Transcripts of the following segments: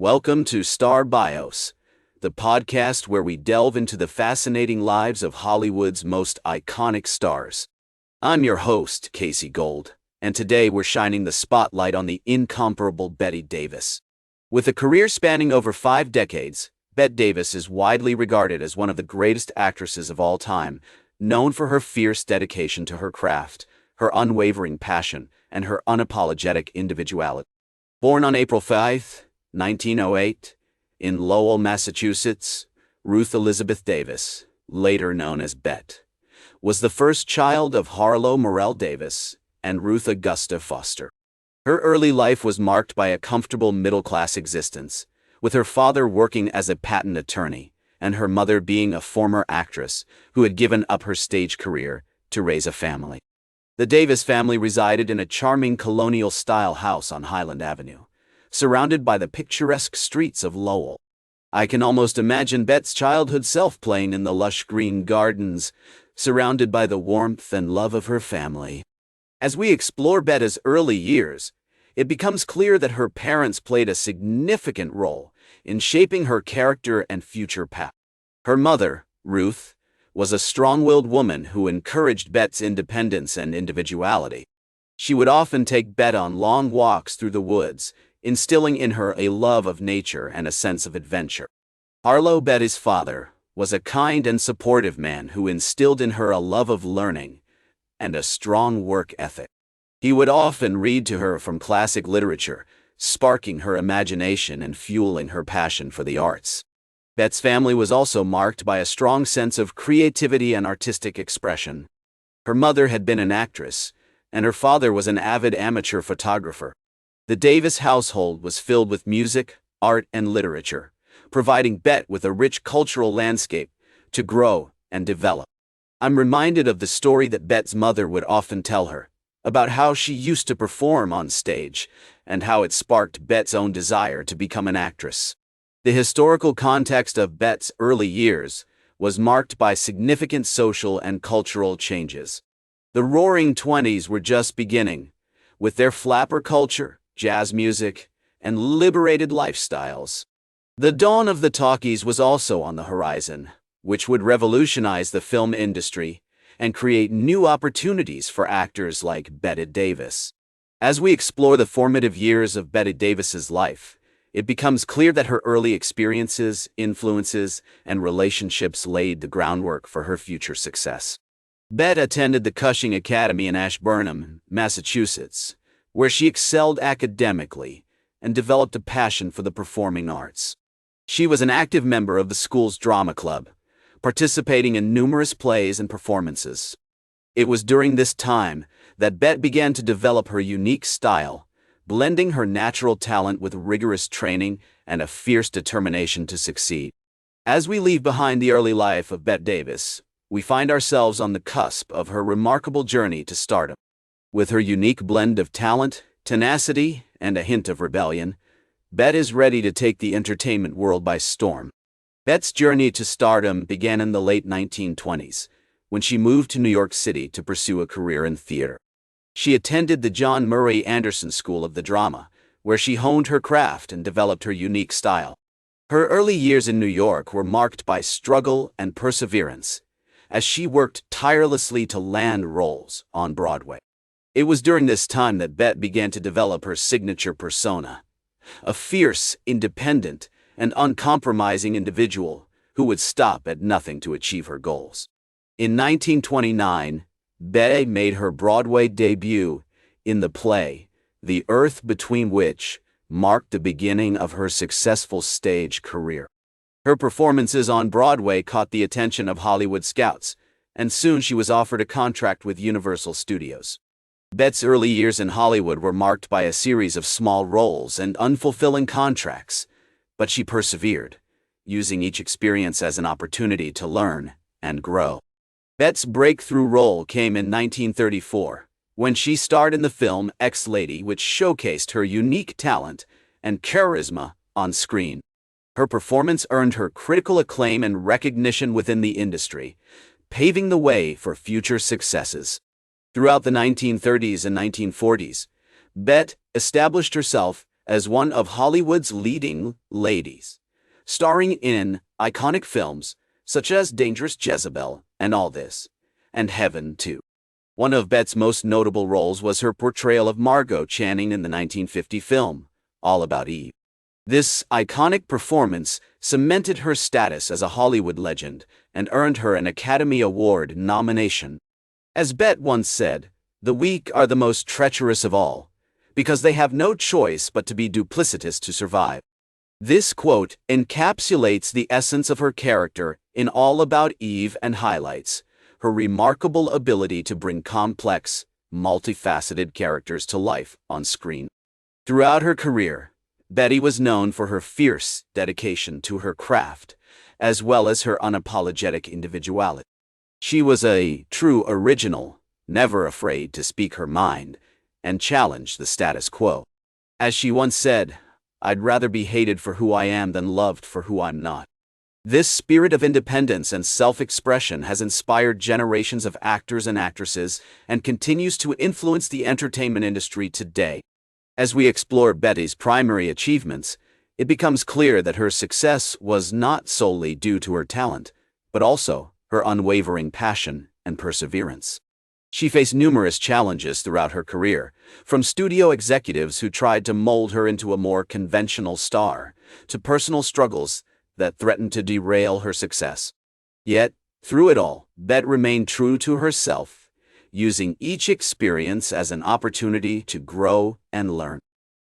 Welcome to Star Bios, the podcast where we delve into the fascinating lives of Hollywood's most iconic stars. I'm your host, Casey Gold, and today we're shining the spotlight on the incomparable Bette Davis. With a career spanning over 5 decades, Bette Davis is widely regarded as one of the greatest actresses of all time, known for her fierce dedication to her craft, her unwavering passion, and her unapologetic individuality. Born on April 5, 1908, in Lowell, Massachusetts, Ruth Elizabeth Davis, later known as Bette, was the first child of Harlow Morrell Davis and Ruth Augusta Foster. Her early life was marked by a comfortable middle-class existence, with her father working as a patent attorney and her mother being a former actress who had given up her stage career to raise a family. The Davis family resided in a charming colonial-style house on Highland Avenue, surrounded by the picturesque streets of Lowell. I can almost imagine Bette's childhood self playing in the lush green gardens, surrounded by the warmth and love of her family. As we explore Bette's early years, it becomes clear that her parents played a significant role in shaping her character and future path. Her mother, Ruth, was a strong-willed woman who encouraged Bette's independence and individuality. She would often take Bette on long walks through the woods, instilling in her a love of nature and a sense of adventure. Harlow, Bette's father, was a kind and supportive man who instilled in her a love of learning and a strong work ethic. He would often read to her from classic literature, sparking her imagination and fueling her passion for the arts. Bette's family was also marked by a strong sense of creativity and artistic expression. Her mother had been an actress, and her father was an avid amateur photographer. The Davis household was filled with music, art, and literature, providing Bette with a rich cultural landscape to grow and develop. I'm reminded of the story that Bette's mother would often tell her, about how she used to perform on stage, and how it sparked Bette's own desire to become an actress. The historical context of Bette's early years was marked by significant social and cultural changes. The Roaring Twenties were just beginning, with their flapper culture, jazz music, and liberated lifestyles. The dawn of the talkies was also on the horizon, which would revolutionize the film industry and create new opportunities for actors like Bette Davis. As we explore the formative years of Bette Davis's life, it becomes clear that her early experiences, influences, and relationships laid the groundwork for her future success. Bette attended the Cushing Academy in Ashburnham, Massachusetts, where she excelled academically and developed a passion for the performing arts. She was an active member of the school's drama club, participating in numerous plays and performances. It was during this time that Bette began to develop her unique style, blending her natural talent with rigorous training and a fierce determination to succeed. As we leave behind the early life of Bette Davis, we find ourselves on the cusp of her remarkable journey to stardom. With her unique blend of talent, tenacity, and a hint of rebellion, Bette is ready to take the entertainment world by storm. Bette's journey to stardom began in the late 1920s, when she moved to New York City to pursue a career in theater. She attended the John Murray Anderson School of the Drama, where she honed her craft and developed her unique style. Her early years in New York were marked by struggle and perseverance, as she worked tirelessly to land roles on Broadway. It was during this time that Bette began to develop her signature persona, a fierce, independent, and uncompromising individual who would stop at nothing to achieve her goals. In 1929, Bette made her Broadway debut in the play The Earth Between, which marked the beginning of her successful stage career. Her performances on Broadway caught the attention of Hollywood scouts, and soon she was offered a contract with Universal Studios. Bette's early years in Hollywood were marked by a series of small roles and unfulfilling contracts, but she persevered, using each experience as an opportunity to learn and grow. Bette's breakthrough role came in 1934, when she starred in the film Ex-Lady, which showcased her unique talent and charisma on screen. Her performance earned her critical acclaim and recognition within the industry, paving the way for future successes. Throughout the 1930s and 1940s, Bette established herself as one of Hollywood's leading ladies, starring in iconic films such as Dangerous Jezebel and All This, and Heaven 2. One of Bette's most notable roles was her portrayal of Margot Channing in the 1950 film, All About Eve. This iconic performance cemented her status as a Hollywood legend and earned her an Academy Award nomination. As Bette once said, "The weak are the most treacherous of all, because they have no choice but to be duplicitous to survive." This quote encapsulates the essence of her character in All About Eve and highlights her remarkable ability to bring complex, multifaceted characters to life on screen. Throughout her career, Bette was known for her fierce dedication to her craft, as well as her unapologetic individuality. She was a true original, never afraid to speak her mind and challenge the status quo. As she once said, "I'd rather be hated for who I am than loved for who I'm not." This spirit of independence and self-expression has inspired generations of actors and actresses and continues to influence the entertainment industry today. As we explore Bette's primary achievements, it becomes clear that her success was not solely due to her talent, but also her unwavering passion and perseverance. She faced numerous challenges throughout her career, from studio executives who tried to mold her into a more conventional star, to personal struggles that threatened to derail her success. Yet, through it all, Bette remained true to herself, using each experience as an opportunity to grow and learn.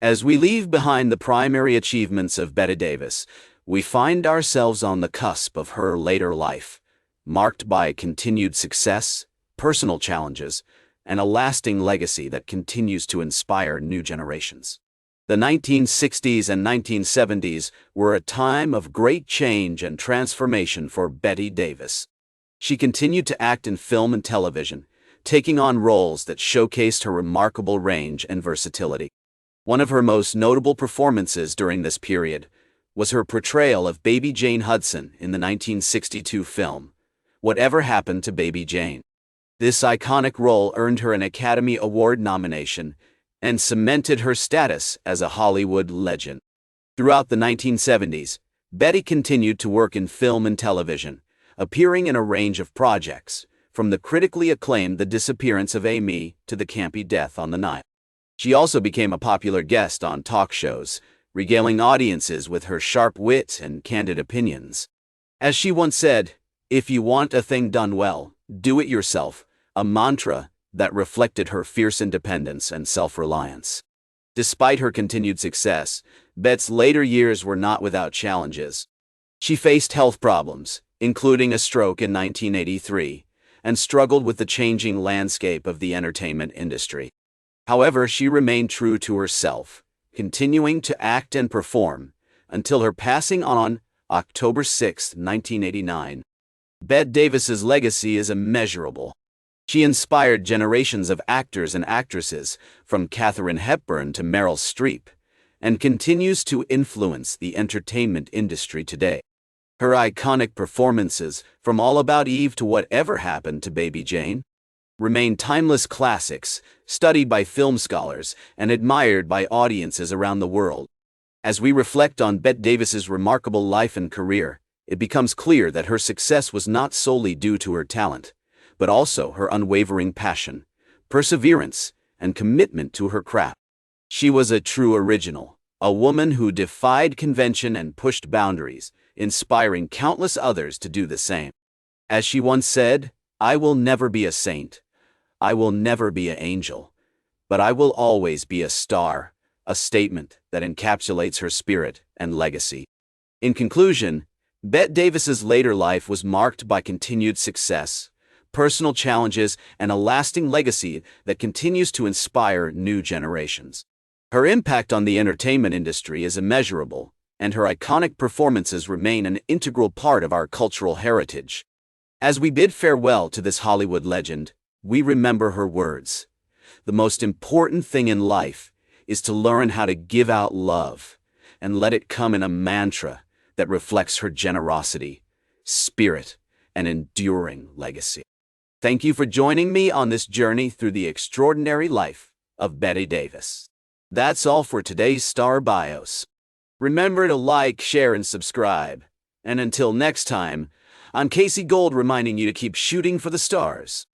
As we leave behind the primary achievements of Bette Davis, we find ourselves on the cusp of her later life, marked by continued success, personal challenges, and a lasting legacy that continues to inspire new generations. The 1960s and 1970s were a time of great change and transformation for Bette Davis. She continued to act in film and television, taking on roles that showcased her remarkable range and versatility. One of her most notable performances during this period was her portrayal of Baby Jane Hudson in the 1962 film, Whatever Happened to Baby Jane. This iconic role earned her an Academy Award nomination and cemented her status as a Hollywood legend. Throughout the 1970s, Bette continued to work in film and television, appearing in a range of projects, from the critically acclaimed The Disappearance of Amy to the campy Death on the Nile. She also became a popular guest on talk shows, regaling audiences with her sharp wit and candid opinions. As she once said, "If you want a thing done well, do it yourself," a mantra that reflected her fierce independence and self-reliance. Despite her continued success, Bette's later years were not without challenges. She faced health problems, including a stroke in 1983, and struggled with the changing landscape of the entertainment industry. However, she remained true to herself, continuing to act and perform until her passing on October 6, 1989. Bette Davis's legacy is immeasurable. She inspired generations of actors and actresses, from Katharine Hepburn to Meryl Streep, and continues to influence the entertainment industry today. Her iconic performances, from All About Eve to Whatever Happened to Baby Jane, remain timeless classics, studied by film scholars and admired by audiences around the world. As we reflect on Bette Davis's remarkable life and career, it becomes clear that her success was not solely due to her talent, but also her unwavering passion, perseverance, and commitment to her craft. She was a true original, a woman who defied convention and pushed boundaries, inspiring countless others to do the same. As she once said, "I will never be a saint, I will never be an angel, but I will always be a star," a statement that encapsulates her spirit and legacy. In conclusion, Bette Davis's later life was marked by continued success, personal challenges, and a lasting legacy that continues to inspire new generations. Her impact on the entertainment industry is immeasurable, and her iconic performances remain an integral part of our cultural heritage. As we bid farewell to this Hollywood legend, we remember her words: "The most important thing in life is to learn how to give out love, and let it come in a mantra that reflects her generosity, spirit, and enduring legacy." Thank you for joining me on this journey through the extraordinary life of Bette Davis. That's all for today's Star Bios. Remember to like, share, and subscribe. And until next time, I'm Casey Gold reminding you to keep shooting for the stars.